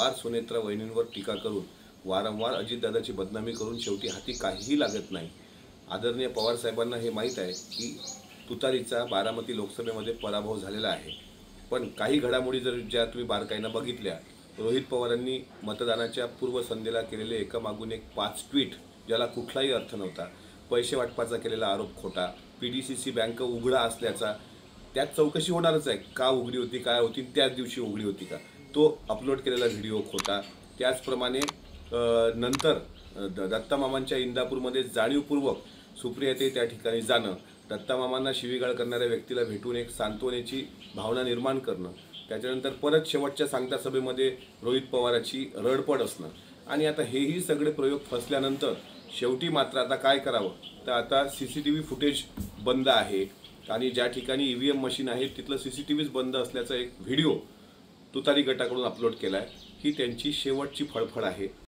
वारंवार सुनेत्रा वहिनींवर टीका करून वारंवार अजितदादाची बदनामी करून शेवटी हाती काहीही लागत नाही। आदरणीय पवार साहेबांना हे माहीत आहे की तुतारीचा बारामती लोकसभेमध्ये पराभव झालेला आहे, पण काही घडामोडी जर ज्या तुम्ही बारकाईनं बघितल्या, रोहित पवारांनी मतदानाच्या पूर्वसंध्येला केलेले एकामागून एक 5 ट्विट ज्याला कुठलाही अर्थ नव्हता, पैसे वाटपाचा केलेला आरोप खोटा, PDCC बँक उघडा असल्याचा त्यात चौकशी होणारच आहे, का उघडी होती काय होती त्याच दिवशी उघडी होती का, तो अपलोड केलेला व्हिडिओ खोटा। त्याचप्रमाणे नंतर दत्तामामांच्या इंदापूरमध्ये जाणीवपूर्वक सुप्रियाताई त्या ठिकाणी जाणं, दत्तामामांना शिवीगाळ करणाऱ्या व्यक्तीला भेटून एक सांत्वनेची भावना निर्माण करणं, त्याच्यानंतर परत शेवटच्या सांगता सभेमध्ये रोहित पवाराची रडपड असणं, आणि आता हेही सगळे प्रयोग फसल्यानंतर शेवटी मात्र आता काय करावं, तर आता CCTV फुटेज बंद आहे आणि ज्या ठिकाणी EVM मशीन आहे तिथलं CCTVच बंद असल्याचा एक व्हिडिओ तुतारी गटाकडून अपलोड केला आहे। ही त्यांची शेवटची फळफळ आहे।